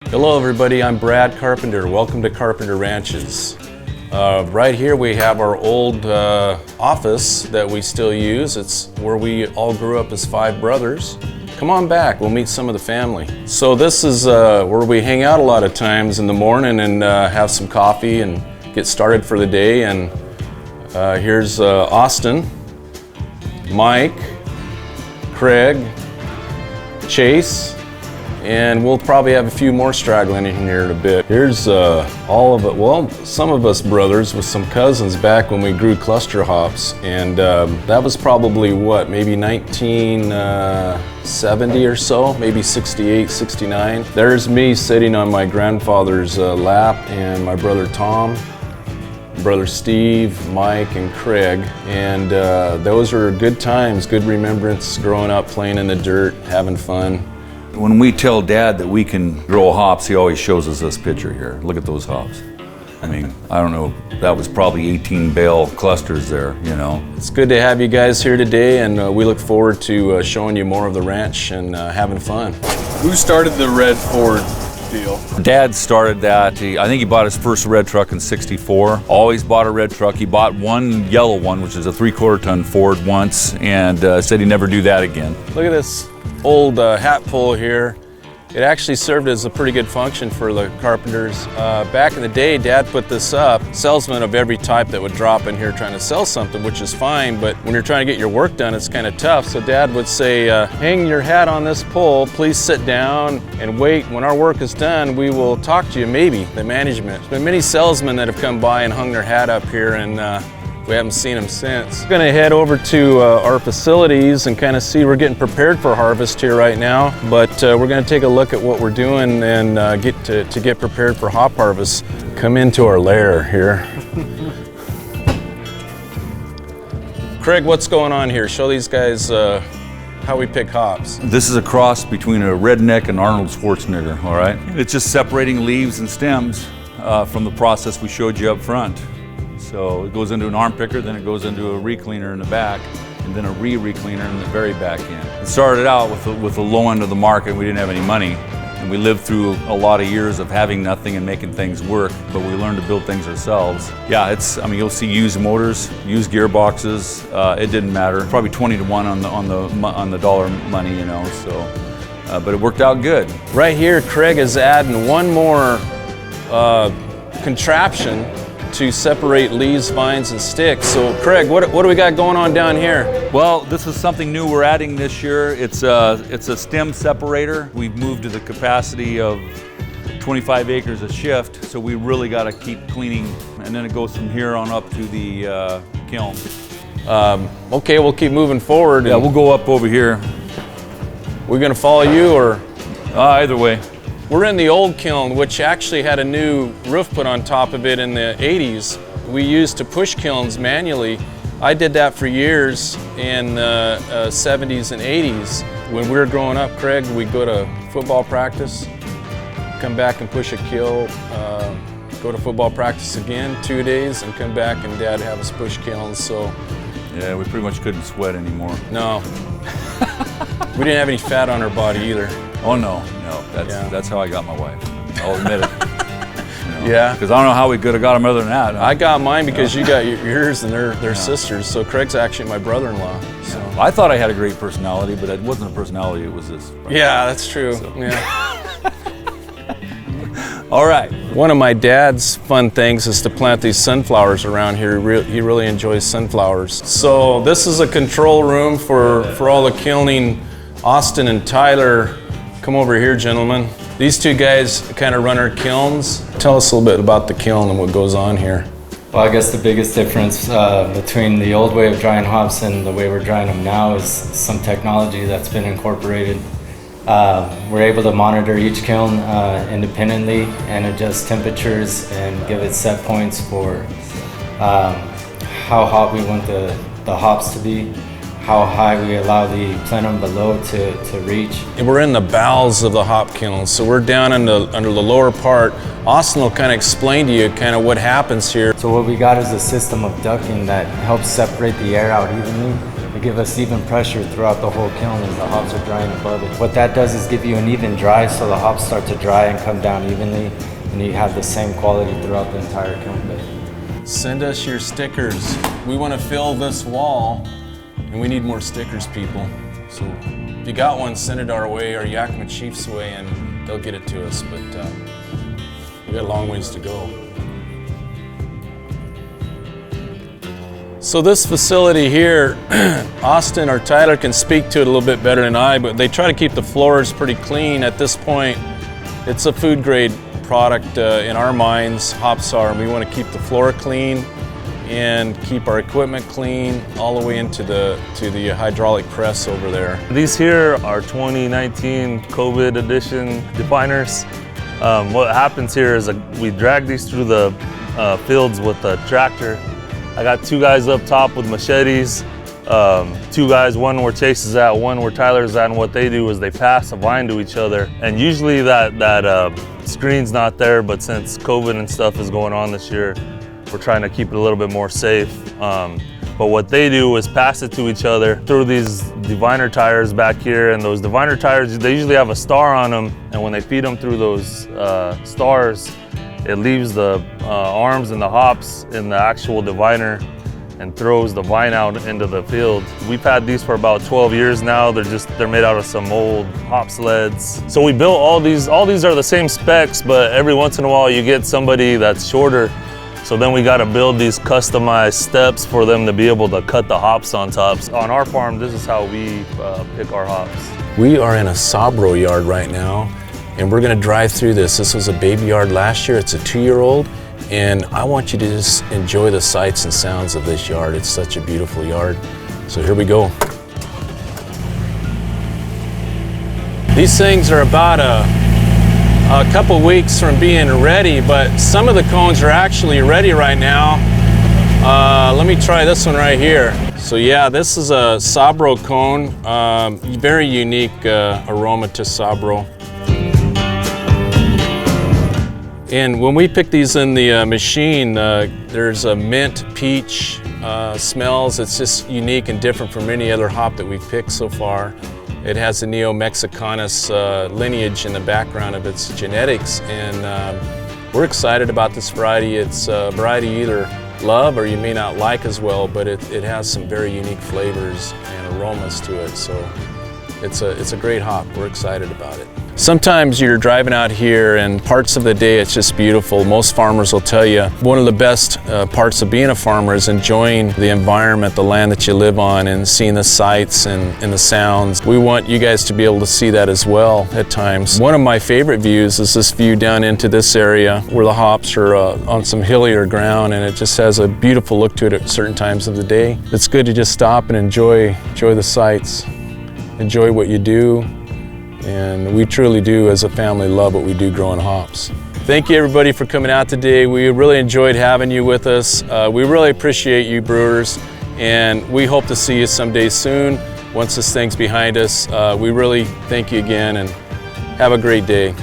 Hello everybody, I'm Brad Carpenter. Welcome to Carpenter Ranches. Right here we have our old office that we still use. It's where we all grew up as 5 brothers. Come on back, we'll meet some of the family. So this is where we hang out a lot of times in the morning and have some coffee and get started for the day. And here's Austin, Mike, Craig, Chase, and we'll probably have a few more straggling in here in a bit. Here's all of it, well, some of us brothers with some cousins back when we grew cluster hops, and that was probably what, maybe 1970 or so, maybe 68, 69. There's me sitting on my grandfather's lap, and my brother Tom, brother Steve, Mike, and Craig, and those are good times, good remembrance growing up, playing in the dirt, having fun. When we tell Dad that we can grow hops, he always shows us this picture here. Look at those hops. I mean, I don't know, that was probably 18 bale clusters there, you know. It's good to have you guys here today, and we look forward to showing you more of the ranch and having fun. Who started the red Ford deal? Dad started that. I think he bought his first red truck in '64. Always bought a red truck. He bought one yellow one, which is a 3/4 ton Ford once, and said he'd never do that again. Look at this old hat pole here. It actually served as a pretty good function for the carpenters. Back in the day, Dad put this up. Salesmen of every type that would drop in here trying to sell something, which is fine, but when you're trying to get your work done, it's kind of tough. So Dad would say, hang your hat on this pole, please sit down and wait. When our work is done, we will talk to you, maybe, the management. There's been many salesmen that have come by and hung their hat up here, and we haven't seen them since. We're gonna head over to our facilities and kind of see, we're getting prepared for harvest here right now, but we're gonna take a look at what we're doing and get prepared for hop harvest. Come into our lair here. Craig, what's going on here? Show these guys how we pick hops. This is a cross between a redneck and Arnold Schwarzenegger, all right? It's just separating leaves and stems from the process we showed you up front. So it goes into an arm picker, then it goes into a re-cleaner in the back, and then a re-cleaner in the very back end. It started out with the low end of the market. We didn't have any money, and we lived through a lot of years of having nothing and making things work, but we learned to build things ourselves. Yeah, I mean, you'll see used motors, used gearboxes. It didn't matter. Probably 20 to 1 on the dollar money, you know. So, but it worked out good. Right here, Craig is adding one more contraption to separate leaves, vines, and sticks. So Craig, what do we got going on down here? Well, this is something new we're adding this year. It's a stem separator. We've moved to the capacity of 25 acres a shift, so we really got to keep cleaning, and then it goes from here on up to the kiln. Okay, we'll keep moving forward. Yeah, we'll go up over here. We're gonna follow you, or? Either way. We're in the old kiln, which actually had a new roof put on top of it in the 80s. We used to push kilns manually. I did that for years in the 70s and 80s. When we were growing up, Craig, we'd go to football practice, come back and push a kiln, go to football practice again, 2 days, and come back, and Dad have us push kilns. So, yeah, we pretty much couldn't sweat anymore. No. We didn't have any fat on our body either. Oh no, that's how I got my wife. I'll admit it. You know, yeah. Because I don't know how we could have got them other than that. I got mine because you got yours, and they're sisters. So Craig's actually my brother-in-law. So. I thought I had a great personality, but it wasn't a personality, it was this. Yeah, that's true. So. Yeah. All right. One of my dad's fun things is to plant these sunflowers around here. He really enjoys sunflowers. So this is a control room for all the kilning. Austin and Tyler, come over here, gentlemen. These two guys kind of run our kilns. Tell us a little bit about the kiln and what goes on here. Well, I guess the biggest difference between the old way of drying hops and the way we're drying them now is some technology that's been incorporated. We're able to monitor each kiln independently and adjust temperatures and give it set points for how hot we want the hops to be, how high we allow the plenum below to reach. And we're in the bowels of the hop kiln, so we're down under the lower part. Austin will kind of explain to you kind of what happens here. So what we got is a system of ducting that helps separate the air out evenly to give us even pressure throughout the whole kiln as the hops are drying above it. What that does is give you an even dry, so the hops start to dry and come down evenly, and you have the same quality throughout the entire kiln bed. Send us your stickers. We want to fill this wall, and we need more stickers, people. So if you got one, send it our way, or Yakima Chief's way, and they'll get it to us. But we got a long ways to go. So this facility here, Austin or Tyler can speak to it a little bit better than I, but they try to keep the floors pretty clean. At this point, it's a food grade product in our minds, hops are, and we want to keep the floor clean and keep our equipment clean all the way into the hydraulic press over there. These here are 2019 COVID edition definers. What happens here is we drag these through the fields with a tractor. I got 2 guys up top with machetes, 2 guys, one where Chase is at, one where Tyler's at, and what they do is they pass a vine to each other. And usually that screen's not there, but since COVID and stuff is going on this year, we're trying to keep it a little bit more safe. But what they do is pass it to each other through these diviner tires back here, and those diviner tires, they usually have a star on them, and when they feed them through those stars, it leaves the arms and the hops in the actual diviner and throws the vine out into the field. We've had these for about 12 years now. They're made out of some old hop sleds. So we built all these are the same specs, but every once in a while you get somebody that's shorter. So then we got to build these customized steps for them to be able to cut the hops on tops. On our farm, this is how we pick our hops. We are in a Sabro yard right now, and we're gonna drive through this. This was a baby yard last year. It's a 2-year-old, and I want you to just enjoy the sights and sounds of this yard. It's such a beautiful yard. So here we go. These things are about a couple weeks from being ready, but some of the cones are actually ready right now. Let me try this one right here. So yeah, this is a Sabro cone. Very unique aroma to Sabro. And when we pick these in the machine, there's a mint peach smells. It's just unique and different from any other hop that we've picked so far. It has the Neo-Mexicanus lineage in the background of its genetics, and we're excited about this variety. It's a variety you either love or you may not like as well, but it has some very unique flavors and aromas to it. So it's a great hop. We're excited about it. Sometimes you're driving out here and parts of the day it's just beautiful. Most farmers will tell you one of the best parts of being a farmer is enjoying the environment, the land that you live on, and seeing the sights and the sounds. We want you guys to be able to see that as well at times. One of my favorite views is this view down into this area where the hops are on some hillier ground, and it just has a beautiful look to it at certain times of the day. It's good to just stop and enjoy the sights, enjoy what you do. And we truly do, as a family, love what we do growing hops. Thank you everybody for coming out today. We really enjoyed having you with us. We really appreciate you brewers, and we hope to see you someday soon once this thing's behind us. We really thank you again, and have a great day.